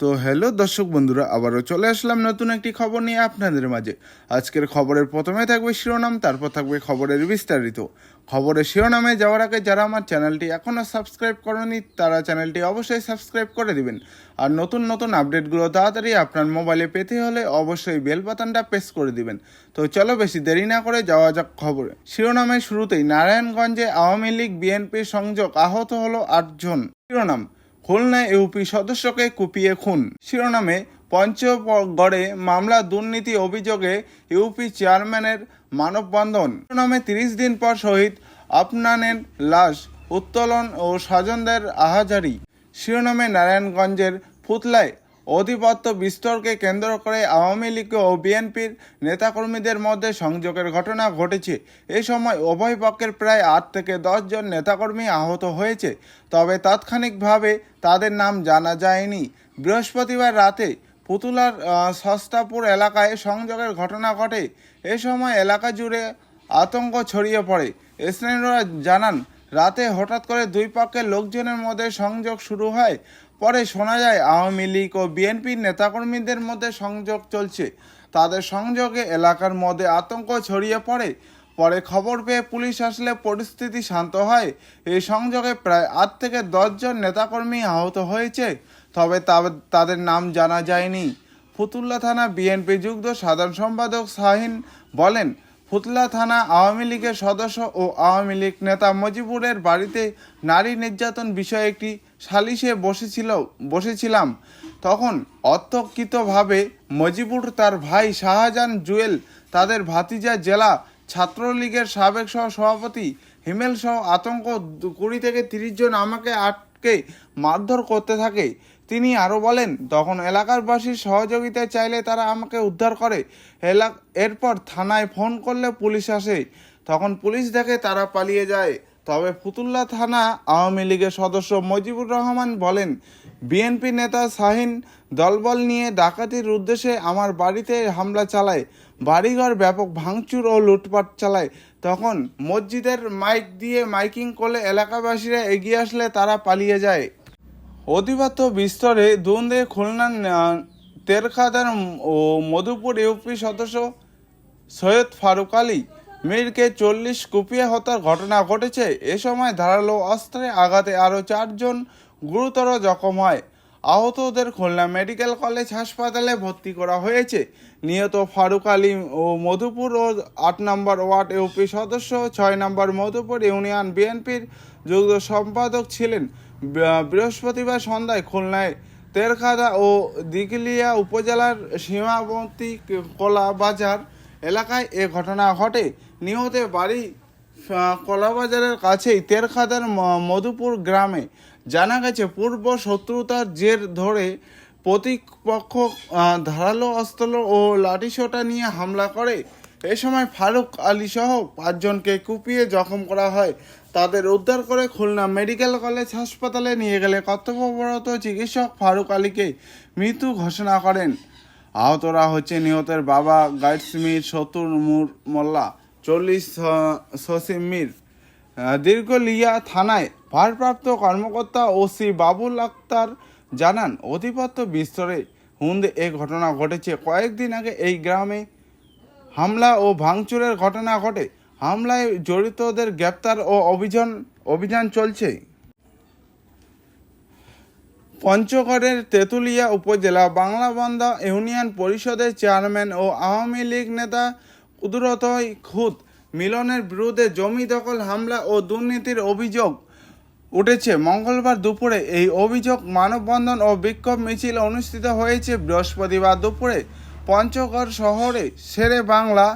তো হ্যালো দর্শক বন্ধুরা, আবারও চলে আসলাম নতুন একটি খবর নিয়ে আপনাদের মাঝে। আজকের খবরের প্রথমে থাকবে শিরোনাম, তারপর থাকবে খবরের বিস্তারিত। খবরের শিরোনামে যাওয়ার আগে যারা আমার চ্যানেলটি এখনও সাবস্ক্রাইব করেনি তারা চ্যানেলটি অবশ্যই সাবস্ক্রাইব করে দিবেন। আর নতুন নতুন আপডেটগুলো তাড়াতাড়ি আপনার মোবাইলে পেতে হলে অবশ্যই বেল বাটনটা প্রেস করে দিবেন। তো চলো বেশি দেরি না করে যাওয়া যাক খবরে। শিরোনামের শুরুতেই নারায়ণগঞ্জে আওয়ামী লীগ বিএনপির সংযোগ, আহত হলো 8 জন। শিরোনাম, খুলনায় ইউপি সদস্যকে কুপিয়ে খুন। শিরোনামে, পঞ্চগড়ে মামলা দুর্নীতি অভিযোগে ইউপি চেয়ারম্যানের মানববন্ধন। শিরোনামে, 30 দিন পর শহীদ আফনানের লাশ উত্তোলন ও স্বজনদের আহাজারি। শিরোনামে, নারায়ণগঞ্জের ফুতলায় আধিপত্য বিস্তারকে কেন্দ্র করে আওয়ামী লীগ ও বিএনপির নেতাকর্মীদের মধ্যে সংযোগের ঘটনা ঘটেছে। এ সময় উভয় পক্ষের প্রায় 8 থেকে 10 জন নেতাকর্মী আহত হয়েছে, তবে তাৎক্ষণিকভাবে তাদের নাম জানা যায়নি। বৃহস্পতিবার রাতে পুতুলার সস্তাপুর এলাকায় সংযোগের ঘটনা ঘটে। এ সময় এলাকা জুড়ে আতঙ্ক ছড়িয়ে পড়ে। স্থানীয়রা জানান, রাতে হঠাৎ করে দুই পক্ষের লোকজনের মধ্যে সংযোগ শুরু হয়। পরে শোনা যায় আওয়ামী লীগ ও বিএনপির নেতাকর্মীদের মধ্যে সংযোগ চলছে। তাদের সংযোগে এলাকার মধ্যে আতঙ্ক ছড়িয়ে পড়ে। পরে খবর পেয়ে পুলিশ আসলে পরিস্থিতি শান্ত হয়। এই সংযোগে প্রায় 8 থেকে 10 জন নেতাকর্মী আহত হয়েছে, তবে তাদের নাম জানা যায়নি। ফতুল্লা থানা বিএনপি যুগ্ম সাধারণ সম্পাদক শাহিন বলেন, ফুতলা থানা আওয়ামী লীগের সদস্য ও আওয়ামী লীগ নেতা মজিবুরের বাড়িতে নারী নির্যাতন বিষয়ে একটি সালিশে বসেছিলাম। তখন অতর্কিতভাবে মজিবুর, তার ভাই শাহজাহান জুয়েল, তাদের ভাতিজা জেলা ছাত্রলীগের সাবেক সভাপতি হিমেল সহ আতঙ্ক 20 থেকে 30 জন আমাকে আটকে মারধর করতে থাকে। তিনি আরও বলেন, তখন এলাকারবাসীর সহযোগিতা চাইলে তারা আমাকে উদ্ধার করে। এরপর থানায় ফোন করলে পুলিশ আসে। তখন পুলিশ দেখে তারা পালিয়ে যায়। তবে ফতুল্লা থানা আওয়ামী লীগের সদস্য মজিবুর রহমান বলেন, বিএনপি নেতা শাহিন দলবল নিয়ে ডাকাতির উদ্দেশ্যে আমার বাড়িতে হামলা চালায়, বাড়িঘর ব্যাপক ভাঙচুর ও লুটপাট চালায়। তখন মসজিদের মাইক দিয়ে মাইকিং করলে এলাকাবাসীরা এগিয়ে আসলে তারা পালিয়ে যায়। অধিপত্য বিস্তরে দ্বন্দ্বে খুলনার তেরখাদার ও মধুপুর ইউপি সদস্য সৈয়দ ফারুক আলী মীরকে 40 কুপিয়ে হত্যার ঘটনা ঘটেছে। এ সময় ধারালো অস্ত্রে আঘাতে আরও 4 জন গুরুতর জখম হয়। আহতদের খুলনা মেডিকেল কলেজ হাসপাতালে ভর্তি করা হয়েছে। নিহত ফারুক আলী ও মধুপুর ও 8 নম্বর ওয়ার্ড ইউপি সদস্য, 6 নম্বর মধুপুর ইউনিয়ন বিএনপির যুগ্ম সম্পাদক ছিলেন। বৃহস্পতিবার সন্ধ্যায় খুলনায় তেরখাদা ও দিঘলিয়া উপজেলার সীমাবর্তী কলাবাজার এলাকায় এ ঘটনা ঘটে। নিহতের বাড়ি কলাবাজারের কাছেই তেরখাদার মধুপুর গ্রামে। জানা গেছে, পূর্ব শত্রুতার জের ধরে প্রতিপক্ষ ধারালো অস্ত্র ও লাঠিসোঁটা নিয়ে হামলা করে। এ সময় ফারুক আলী সহ 5 জনকে কুপিয়ে জখম করা হয়। তাদের উদ্ধার করে খুলনা মেডিকেল কলেজ হাসপাতালে নিয়ে গেলে কর্তব্যরত চিকিৎসক ফারুক আলীকে মৃত ঘোষণা করেন। আহতরা হচ্ছে নিহতের বাবা গাইডস মীর, সতুর মোল্লা, 40 সসিম মীর। দীর্ঘলিয়া থানায় ভারপ্রাপ্ত কর্মকর্তা ওসি বাবুল আক্তার জানান, অধিপত্য বিস্তরে হুন্দে এ ঘটনা ঘটেছে। কয়েকদিন আগে এই গ্রামে হামলা ও ভাঙচুরের ঘটনা ঘটে। হামলায় জড়িতদের গ্রেপ্তার ও অভিযান চলছে। পঞ্চগড়ের তেঁতুলিয়া উপজেলা বাংলাবান্ধা ইউনিয়ন পরিষদের চেয়ারম্যান ও আওয়ামী লীগ নেতা কুদরত খুদ মিলনের বিরুদ্ধে জমি দখল, হামলা ও দুর্নীতির অভিযোগ উঠেছে। মঙ্গলবার দুপুরে এই অভিযোগ মানববন্ধন ও বিক্ষোভ মিছিল অনুষ্ঠিত হয়েছে। বৃহস্পতিবার দুপুরে পঞ্চগড় শহরে শেরে বাংলা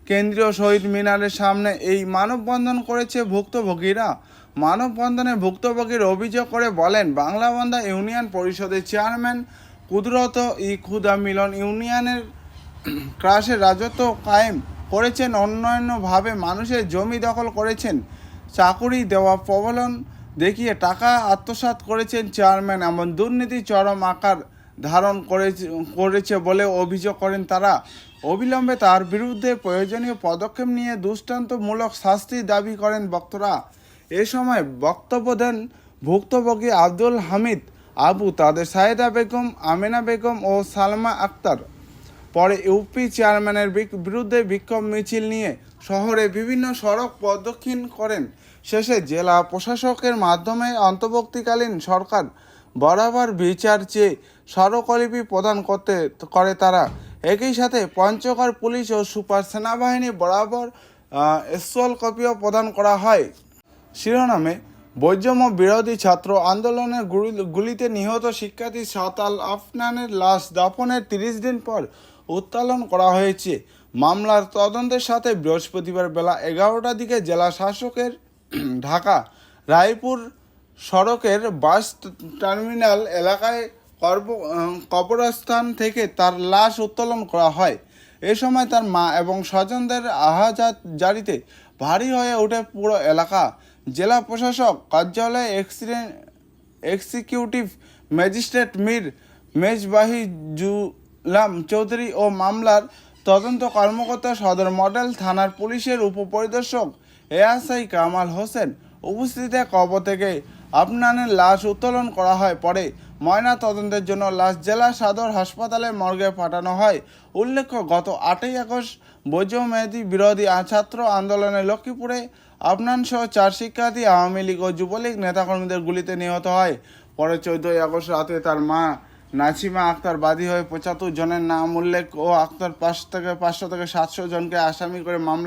কেন্দ্রীয় শহীদ মিনারের সামনে এই মানববন্ধন করেছে ভুক্তভোগীরা। মানববন্ধনে ভুক্তভোগীর অভিযোগ করে বলেন, বাংলাবান্ধা ইউনিয়ন পরিষদের চেয়ারম্যান কুদরত খুদা মিলন ইউনিয়নের ক্রাসের রাজত্ব কায়েম করেছেন, অন্যান্যভাবে মানুষের জমি দখল করেছেন, চাকুরি দেওয়া প্রবলন দেখিয়ে টাকা আত্মসাৎ করেছেন চেয়ারম্যান। এমন দুর্নীতি চরম আকার ধারণ করেছে বলে অভিযোগ করেন তারা। অবিলম্বে তার বিরুদ্ধে প্রয়োজনীয় পদক্ষেপ নিয়ে দৃষ্টান্তমূলক শাস্তি দাবি করেন বক্তারা। এ সময় বক্তব্য দেন ভুক্তভোগী আব্দুল হামিদ আবু তাদের সাহেদা বেগম, আমেনা বেগম ও সালমা আক্তার। পরে ইউপি চেয়ারম্যানের বিরুদ্ধে বিক্ষোভ মিছিল নিয়ে শহরে বিভিন্ন সড়ক প্রদক্ষিণ করেন। শেষে জেলা প্রশাসকের মাধ্যমে অন্তর্বর্তীকালীন সরকার বরাবর বিচার চেয়ে স্মারকলিপি প্রদান করে তারা। একই সাথে পঞ্চগড় পুলিশ ও সুপার সেনাবাহিনী বরাবর স্থল কপিও প্রদান করা হয়। শিরোনামে বৈষম্য বিরোধী ছাত্র আন্দোলনের গুলিতে নিহত শিক্ষার্থী সাতাল আফনানের লাশ দাফনের 30 দিন পর উত্তোলন করা হয়েছে। মামলার তদন্তের সাথে বৃহস্পতিবার বেলা 11টার দিকে জেলা শাসকের ঢাকা রায়পুর সড়কের বাস টার্মিনাল এলাকায় কবরস্থান থেকে তার লাশ উত্তোলন করা হয়। এ সময় তার মা এবং স্বজনদের আহাজারিতে ভারী হয়ে ওঠে পুরো এলাকা। জেলা প্রশাসক কার্যালয়ে এক্সিকিউটিভ ম্যাজিস্ট্রেট মীর মেজবাহিজুলাম চৌধুরী ও মামলার তদন্ত কর্মকর্তা সদর মডেল থানার পুলিশের উপপরিদর্শক এএসআই কামাল হোসেন উপস্থিতিতে কবর থেকে আফনানের লাশ উত্তোলন করা হয়। পরে ময়না তদন্তের জন্য লাশ জেলা সদর হাসপাতালে মর্গে পাঠানো হয়। উল্লেখ্য, গত 8ই আগস্ট বৈষম্য বিরোধী ছাত্র আন্দোলনে লক্ষ্মীপুরে আফনান সহ 4 শিক্ষার্থী আওয়ামী লীগ ও যুবলীগ নেতাকর্মীদের গুলিতে নিহত হয়। পরে 14ই আগস্ট রাতে তার মা নাছিমা আক্তার বাদী হয়ে 75 জনের নাম উল্লেখ ও আক্তার 500 থেকে 700 জনকে আসামি করে মামলা